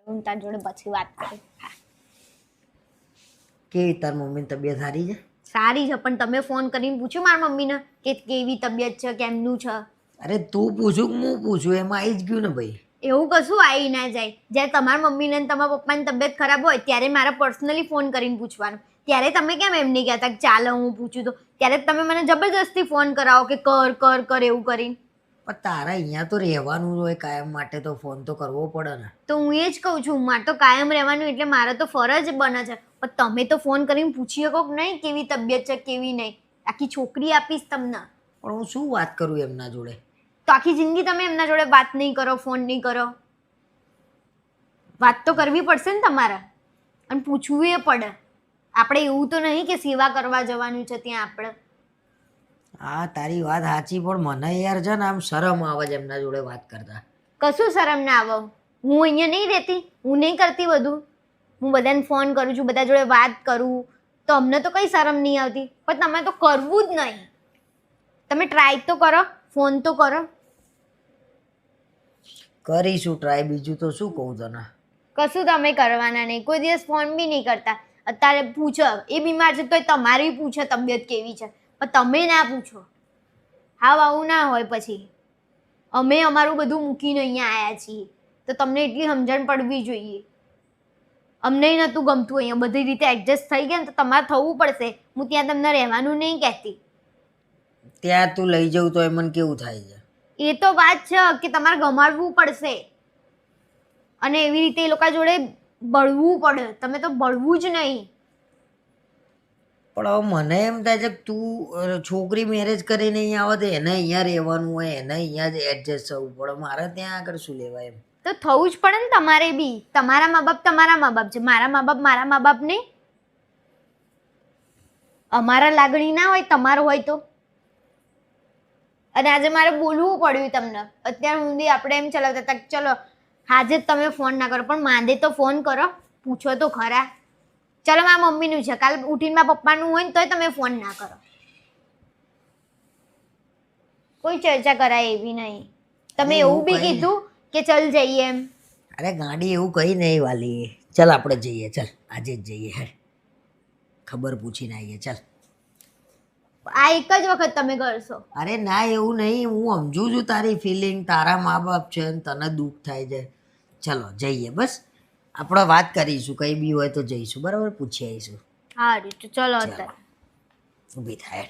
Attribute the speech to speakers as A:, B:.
A: હું તાર જોડે પછી વાત કરું. હા
B: કેવી તાર મમ્મીની તબિયત સારી છે?
A: સારી છે, પણ તમે ફોન કરીને પૂછ્યું મારા મમ્મીને કે કેવી તબિયત છે, કેમનું છે?
B: અરે તું પૂછું કે હું પૂછું એમાં આવી જ ગયું ને ભાઈ.
A: એવું કશું આવી ના જાય. જ્યારે તમારા મમ્મીને અને તમારા પપ્પાની તબિયત ખરાબ હોય ત્યારે મારે પર્સનલી ફોન કરીને પૂછવાનું. ત્યારે તમે કેમ એમ નહીં કહેતા કે ચાલો હું પૂછું તો? ત્યારે તમે મને જબરજસ્તી ફોન કરાવો કે કર એવું કરીને.
B: પણ તારા અહીંયા તો રહેવાનું જ હોય કાયમ માટે, તો ફોન તો કરવો પડે ને.
A: તો હું એ જ કહું છું, મારે તો કાયમ રહેવાનું એટલે મારે તો ફરજ બને છે. પણ તમે તો ફોન કરીને પૂછી શકો કે નહીં કેવી તબિયત છે કેવી નહીં. આખી છોકરી આપીશ તમને.
B: પણ હું શું વાત કરું એમના જોડે?
A: તો આખી જિંદગી તમે એમના જોડે વાત નહીં કરો, ફોન નહીં કરો. વાત તો કરવી પડશે ને તમારે, અને પૂછવું એ પડે. આપણે એવું તો નહીં કે સેવા કરવા જવાનું છે ત્યાં આપણે.
B: હા તારી વાત સાચી, પણ મને યાર છે ને આમ શરમ આવે છે એમના જોડે વાત કરતા.
A: કશું શરમ ના આવે. હું અહીંયા નહીં રહેતી, હું નહીં કરતી બધું. હું બધાને ફોન કરું છું, બધા જોડે વાત કરું, તો અમને તો કઈ શરમ નહીં આવતી. પણ તમે તો કરવું જ નહીં. તમે ટ્રાય તો કરો, ફોન તો કરો.
B: કરીશું ટ્રાય, બીજું તો શું કહું તને.
A: કશું તમે કરવાના નહીં, કોઈ દિવસ ફોન બી નહીં કરતા. અત્યારે પૂછો, એ બીમાર છે તોય તમારી પૂછે તબિયત કેવી છે, પણ તમે ના પૂછો. હાવ આવું ના હોય. પછી અમે અમારું બધું મૂકીને અહીંયા આવ્યા છીએ, તો તમને એટલી સમજણ પડવી જોઈએ. અમને નહોતું ગમતું અહીંયા, બધી રીતે એડજસ્ટ થઈ ગયા ને તો તમારે થવું પડશે. હું ત્યાં તમને રહેવાનું નહીં કહેતી.
B: ત્યાં તું લઈ જવું તો એ મને કેવું થાય છે?
A: એ તો વાત છે કે તમારે ગમાડવું પડશે, અને એવી રીતે એ લોકો જોડે બળવું પડે. તમે તો બળવું જ નહીં.
B: પણ હવે મને એમ થાય છે કે તું છોકરી મેરેજ કરીને અહીંયા આવે તો એને અહીંયા રહેવાનું હોય, એને અહીંયા જ એડજસ્ટ થવું પડે, મારે ત્યાં આગળ શું લેવા એમ?
A: તો થવું જ પડે ને તમારે બી. તમારા મા બાપ તમારા મા બાપ છે, મારા મા બાપ મારા મા બાપ નહીં. અમારા લાગણી ના હોય, તમારું હોય તો. અને આજે મારે બોલવું પડ્યું તમને. અત્યાર સુધી આપણે એમ ચલાવતા હતા કે ચલો આજે જ તમે ફોન ના કરો, પણ માંદે તો ફોન કરો, પૂછો તો ખરા. ચલો મારા મમ્મીનું છે, કાલ ઉઠીને મારા પપ્પાનું હોય ને તોય તમે ફોન ના કરો. કોઈ ચર્ચા કરાય એવી નહીં. તમે એવું બી કીધું કે ચલ જઈએ એમ.
B: અરે ગાડી એવું કઈ નહીં વાલી, ચાલ આપણે જઈએ, ચાલ આજે જ જઈએ. હે ખબર પૂછીને આવીએ, ચાલ.
A: આ એક જ વખત તમે કરશો.
B: અરે ના એવું નહીં, હું સમજુ છું તારી ફિલિંગ, તારા મા બાપ છે ને તને દુઃખ થાય છે. ચલો જઈએ, બસ આપણે વાત કરીશું, કંઈ બી હોય તો જઈશું, બરાબર, પૂછી આવીશું.
A: સારું તો ચલો અત્યારે
B: ઊભી થાય.